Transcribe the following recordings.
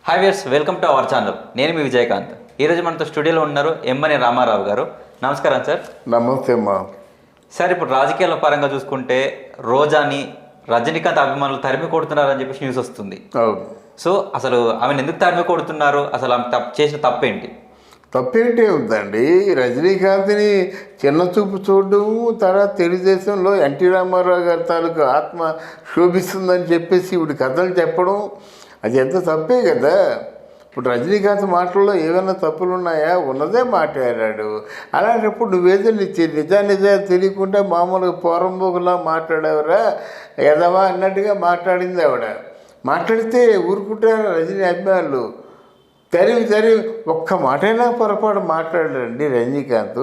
Hi viewers, welcome to our channel. నేను మీ విజయకాంత్. ఈరోజు మనతో స్టూడియోలో ఉన్నారు ఎమ్మని రామారావు గారు. నమస్కారం సార్. నమస్తే అమ్మా. సార్, ఇప్పుడు రాజకీయాల పరంగా చూసుకుంటే రోజాని రజనీకాంత్ అభిమానులు తరిమి కొడుతున్నారని చెప్పేసి న్యూస్ వస్తుంది. అవును. సో అసలు ఆమెను ఎందుకు తరిమి కొడుతున్నారు? అసలు ఆమె చేసిన తప్పేంటి? తప్పేంటే ఉందండి. రజనీకాంత్ని చిన్న చూపు చూడడం, తర్వాత తెలుగుదేశంలో ఎన్టీ రామారావు గారి తాలూకు ఆత్మ శోభిస్తుందని చెప్పేసి ఇప్పుడు కథలు చెప్పడం అది ఎంత తప్పే కదా. ఇప్పుడు రజనీకాంత్ మాటల్లో ఏమైనా తప్పులు ఉన్నాయా? ఉన్నదే మాట్లాడాడు. అలాంటప్పుడు నువ్వేదో నిజాలు తెలియకుండా మామూలుగా పోరంబోగులా మాట్లాడేవరా ఎదవా అన్నట్టుగా మాట్లాడింది ఆవిడ. మాట్లాడితే ఊరుకుంటారు రజనీ అభిమానులు. తరివి ఒక్క మాటైనా పొరపాటు మాట్లాడారండి రజనీకాంత్.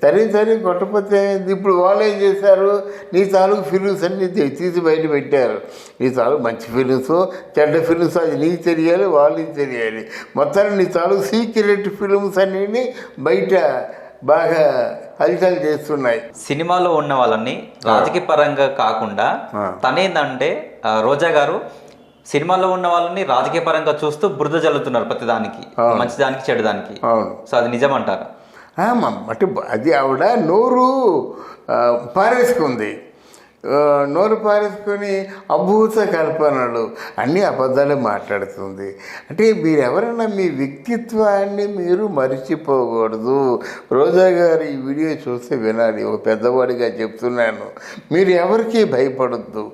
తరివి కొట్టకపోతే ఇప్పుడు వాళ్ళు ఏం చేశారు? నీ తాలూకు ఫిలిమ్స్ అన్నీ తీసి బయట పెట్టారు. నీ తాలూకు మంచి ఫిలిమ్స్, చెడ్డ ఫిలిమ్స్ అది నీకు తెలియాలి, వాళ్ళకి తెలియాలి. మొత్తాన్ని నీ తాలూకు సీక్రెట్ ఫిలిమ్స్ అన్నీ బయట బాగా హల్చల్ చేస్తున్నాయి. సినిమాలో ఉన్న వాళ్ళని రాజకీయ పరంగా కాకుండా తనేందంటే రోజా గారు సినిమాలో ఉన్న వాళ్ళని రాజకీయ పరంగా చూస్తూ బురద జల్లుతున్నారు ప్రతిదానికి, మంచిదానికి చెడుదానికి. సో అది నిజమంటారా? అంటే అది ఆవిడ నోరు పారేసుకుంది. నోరు పారేసుకొని అభూత కల్పనలు అన్నీ అబద్ధాలే మాట్లాడుతుంది. అంటే మీరు ఎవరైనా మీ వ్యక్తిత్వాన్ని మీరు మరిచిపోకూడదు. రోజా గారు ఈ వీడియో చూస్తే వినాలి. ఒక పెద్దవాడిగా చెప్తున్నాను, మీరు ఎవరికి భయపడద్దు.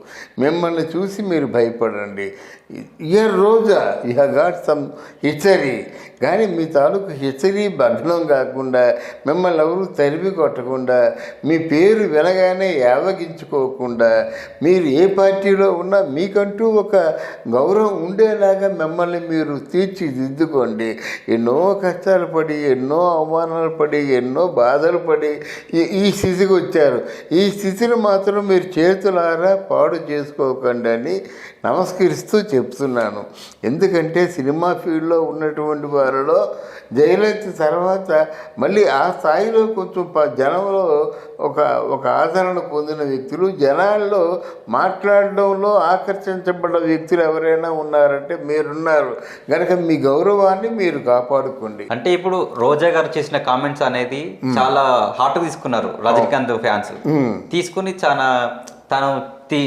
మిమ్మల్ని చూసి మీరు భయపడండి. Here Roja you have got some history, కానీ మీ తాలూకు హిస్టరీ భగ్నం కాకుండా, మిమ్మల్ని ఎవరు తరిమి కొట్టకుండా, మీ పేరు వినగానే యావగించుకోకుండా, మీరు ఏ పార్టీలో ఉన్నా మీకంటూ ఒక గౌరవం ఉండేలాగా మిమ్మల్ని మీరు తీర్చిదిద్దుకోండి. ఎన్నో కష్టాలు పడి, ఎన్నో అవమానాలు పడి, ఎన్నో బాధలు పడి ఈ స్థితికి వచ్చారు. ఈ స్థితిని మాత్రం మీరు చేతులారా పాడు చేసుకోకండి అని నమస్కరిస్తూ చెప్తున్నాను. ఎందుకంటే సినిమా ఫీల్డ్లో ఉన్నటువంటి వారిలో జయలలిత తర్వాత మళ్ళీ ఆ స్థాయిలో కొంచెం జనంలో ఒక ఆదరణ పొందిన వ్యక్తులు, జనాల్లో మాట్లాడడంలో ఆకర్షించబడ్డ వ్యక్తులు ఎవరైనా ఉన్నారంటే మీరున్నారు. కనుక మీ గౌరవాన్ని మీరు కాపాడుకోండి. అంటే ఇప్పుడు రోజా గారు చేసిన కామెంట్స్ అనేది చాలా హాట్ తీసుకున్నారు రజనీకాంత్ ఫ్యాన్స్. తీసుకుని చాలా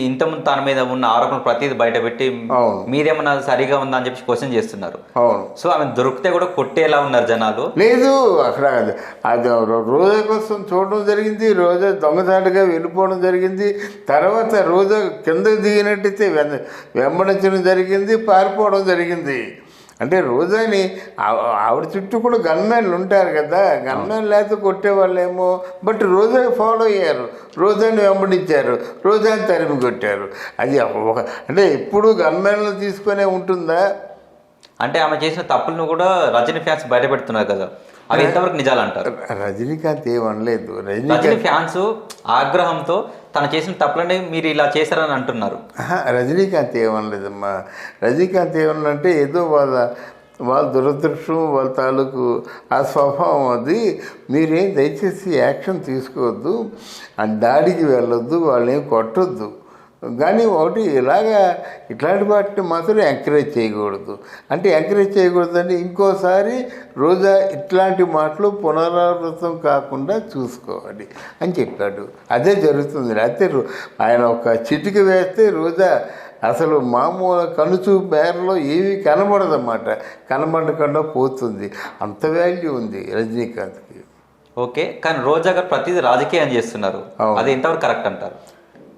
ఇంతకుముందు తన మీద ఉన్న ఆరోపణలు ప్రతిదీ బయట పెట్టి మీరేమన్నా సరిగా ఉందా అని చెప్పి క్వశ్చన్ చేస్తున్నారు. సో ఆమె దొరికితే కూడా కొట్టేలా ఉన్నారు జనాలు. లేదు, అక్కడ అది రోజా కోసం చూడడం జరిగింది, రోజా దొంగదాటుగా వెళ్ళిపోవడం జరిగింది. తర్వాత రోజా కిందకు దిగినట్టయితే వెంబడించడం జరిగింది, పారిపోవడం జరిగింది. అంటే రోజాని ఆవిడ చుట్టూ కూడా గన్మెన్లు ఉంటారు కదా, గన్మెన్ లేకపోతే కొట్టేవాళ్ళేమో. బట్ రోజా ఫాలో అయ్యారు, రోజాని వెంబడించారు, రోజాని తరిమి కొట్టారు. అది అంటే ఎప్పుడు గన్మెన్లు తీసుకునే ఉంటుందా? అంటే ఆమె చేసిన తప్పులను కూడా రజనీ ఫ్యాన్స్ బయట పెడుతున్నారు కదా, అది ఎంతవరకు నిజాలు అంటారు? రజనీకాంత్ ఏమనలేదు. రజనీ ఫ్యాన్స్ ఆగ్రహంతో తను చేసిన తప్పులని మీరు ఇలా చేశారని అంటున్నారు. రజనీకాంత్ ఏమనలేదమ్మా. రజనీకాంత్ ఏమన్నంటే ఏదో వాళ్ళ దురదృష్టం, వాళ్ళ తాలూకు ఆ స్వభావం అది. మీరేం దయచేసి యాక్షన్ తీసుకోవద్దు, ఆ దాడికి వెళ్ళొద్దు, వాళ్ళేం కొట్టొద్దు. కానీ ఒకటి ఇట్లాంటి వాటిని మాత్రం ఎంకరేజ్ చేయకూడదు. అంటే ఎంకరేజ్ చేయకూడదంటే ఇంకోసారి రోజా ఇట్లాంటి మాటలు పునరావృతం కాకుండా చూసుకోవాలి అని చెప్పాడు. అదే జరుగుతుంది. అయితే ఆయన ఒక చిటిక వేస్తే రోజా అసలు మామూలు కనుచూపు మేరలో ఏమీ కనబడదన్నమాట, కనబడకుండా పోతుంది. అంత వాల్యూ ఉంది రజనీకాంత్కి. ఓకే, కానీ రోజా గారు ప్రతిదీ రాజకీయం చేస్తున్నారు, అది ఎంతవరకు కరెక్ట్ అంటారు?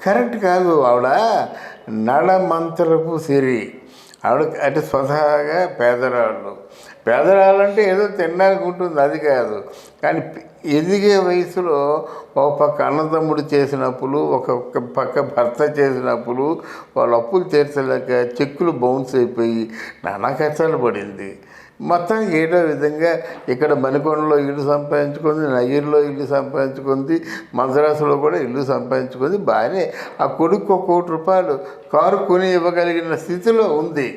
కరెక్ట్ కాదు. ఆవిడ నడమంతరపు సిరి. ఆవిడ అంటే స్వతహాగా పేదరాళ్ళు అంటే ఏదో తినడానికి ఉంటుంది, అది కాదు. కానీ ఎదిగే వయసులో ఒక పక్క అన్నదమ్ముడు చేసినప్పుడు, ఒక పక్క భర్త చేసినప్పుడు వాళ్ళ అప్పులు తీర్చలేక చెక్కులు బౌన్స్ అయిపోయి నానా కష్టాలు పడింది. మొత్తానికి ఏదో విధంగా ఇక్కడ మణికొండలో ఇల్లు సంపాదించుకుంది, నగిరిలో ఇల్లు సంపాదించుకుంది, మద్రాసులో కూడా ఇల్లు సంపాదించుకుంది. బాగానే ఆ కొడుకు ₹1 కోటి కారు కొని ఇవ్వగలిగిన స్థితిలో ఉంది.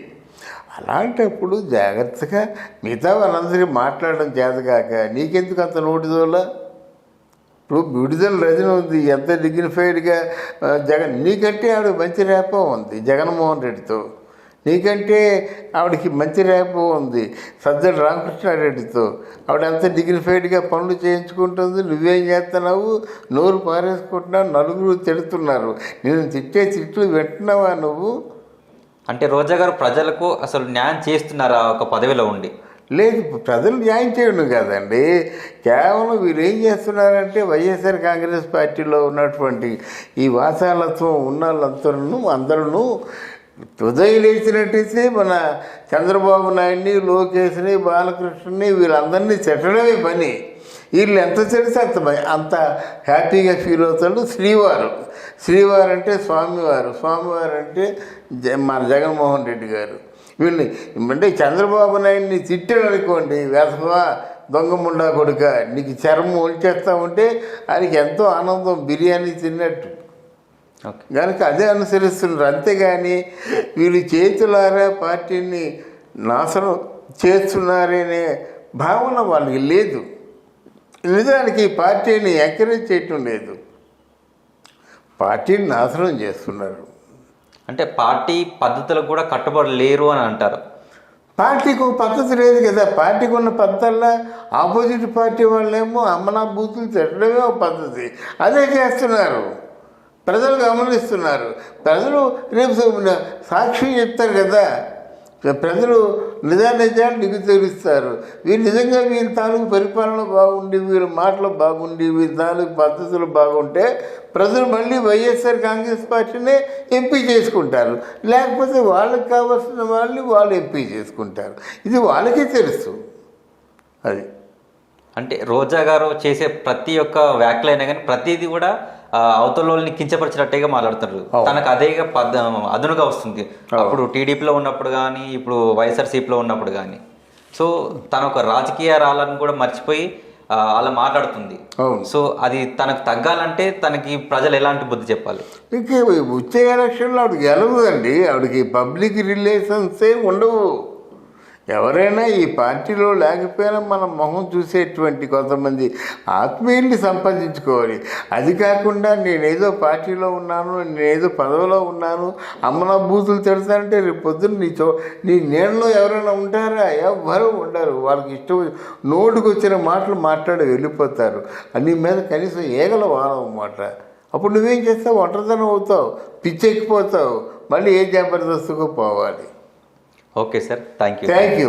అలాంటప్పుడు జాగ్రత్తగా మిగతా వాళ్ళందరికీ మాట్లాడడం చేతగాక నీకెందుకు అంత నోటిదోలా? ఇప్పుడు విడుదల రజన ఉంది, ఎంత డిగ్నిఫైడ్గా నీకంటే ఆవిడ మంచి రేపం ఉంది జగన్మోహన్ రెడ్డితో. నీకంటే ఆవిడకి మంచి ర్యాంపు ఉంది సజ్జల రామకృష్ణారెడ్డితో. ఆవిడ అంత డిగ్నిఫైడ్గా పనులు చేయించుకుంటుంది, నువ్వేం చేస్తున్నావు, నోరు పారేసుకుంటున్నావు, నలుగురు తిడుతున్నారు, నేను తిట్టే తిట్లు వింటున్నావా నువ్వు? అంటే రోజా గారు ప్రజలకు అసలు న్యాయం చేస్తున్నారా ఒక పదవిలో ఉండి? లేదు, ప్రజలు న్యాయం చేయడం కాదండి, కేవలం వీరు ఏం చేస్తున్నారంటే వైఎస్ఆర్ కాంగ్రెస్ పార్టీలో ఉన్నటువంటి ఈ వాసాలత్వం ఉన్న అందరూ ఉదయం లేచినట్టయితే మన చంద్రబాబు నాయుడిని, లోకేష్ని, బాలకృష్ణని వీళ్ళందరినీ తిట్టడమే పని. వీళ్ళు ఎంత తిడితే అంత హ్యాపీగా ఫీల్ అవుతాడు. శ్రీవారు అంటే స్వామివారు అంటే మన జగన్మోహన్ రెడ్డి గారు. వీళ్ళని అంటే చంద్రబాబు నాయుడిని తిట్టాడు అనుకోండి, వేసవా దొంగ ముండా కొడుక నీకు చర్మం ఒలిచేస్తా ఉంటే ఆయనకి ఎంతో ఆనందం, బిర్యానీ తిన్నట్టు. కనుక అదే అనుసరిస్తున్నారు. అంతేగాని వీళ్ళు చేతులారా పార్టీని నాశనం చేస్తున్నారనే భావన వాళ్ళకి లేదు. నిజానికి ఈ పార్టీని ఎంకరేజ్ చేయటం లేదు, పార్టీని నాశనం చేస్తున్నారు. అంటే పార్టీ పద్ధతులకు కూడా కట్టుబడి లేరు అని అంటారు. పార్టీకి ఒక పద్ధతి లేదు కదా. పార్టీకి ఉన్న పద్ధతుల్లో ఆపోజిట్ పార్టీ వాళ్ళేమో అమ్మనా బూతులు తిట్టడమే ఒక పద్ధతి, అదే చేస్తున్నారు. ప్రజలు గమనిస్తున్నారు. ప్రజలు రేపు సాక్ష్యం చెప్తారు కదా, ప్రజలు నిజాలు నీకు తెలుస్తారు. వీరు నిజంగా వీరి తాలూకు పరిపాలన బాగుండి, వీరి మాటలు బాగుండి, వీరి తాలూకు పద్ధతులు బాగుంటే ప్రజలు మళ్ళీ వైఎస్ఆర్ కాంగ్రెస్ పార్టీనే ఎంపీ చేసుకుంటారు. లేకపోతే వాళ్ళకి కావాల్సిన వాళ్ళు ఎంపీ చేసుకుంటారు. ఇది వాళ్ళకే తెలుసు. అది అంటే రోజా గారు చేసే ప్రతి ఒక్క వ్యాఖ్యలైనా కానీ ప్రతిదీ కూడా అవతలని కించపరిచినట్టుగా మాట్లాడుతారు. తనకు అదేగా అదునుగా వస్తుంది. అప్పుడు టీడీపీలో ఉన్నప్పుడు కానీ, ఇప్పుడు వైఎస్ఆర్సీపీలో ఉన్నప్పుడు కానీ. సో తన ఒక రాజకీయ రాళ్ళను కూడా మర్చిపోయి అలా మాట్లాడుతుంది. సో అది తనకు తగ్గాలంటే తనకి ప్రజలు ఎలాంటి బుద్ధి చెప్పాలి? ఇంకా వచ్చే ఎలక్షన్లో ఆవిడకి గెలవదండి. ఆవిడకి పబ్లిక్ రిలేషన్సే ఉండవు. ఎవరైనా ఈ పార్టీలో లేకపోయినా మన మొహం చూసేటువంటి కొంతమంది ఆత్మీయుల్ని సంపాదించుకోవాలి. అది కాకుండా నేనేదో పార్టీలో ఉన్నాను, నేనేదో పదవిలో ఉన్నాను, అమ్మన బూతులు తిడతానంటే రేపు పొద్దున్న నీ నీళ్ళలో ఎవరైనా ఉంటారా? ఎవరు ఉండరు. వాళ్ళకి ఇష్టం నోటుకు వచ్చిన మాటలు మాట్లాడి వెళ్ళిపోతారు. నీ మీద కనీసం ఏగల వానమాట. అప్పుడు నువ్వేం చేస్తావు? ఒంటరితనం అవుతావు, పిచ్చెక్కిపోతావు, మళ్ళీ ఏ జబర్దస్తుగా పోవాలి. Okay sir, thank you. Thank you.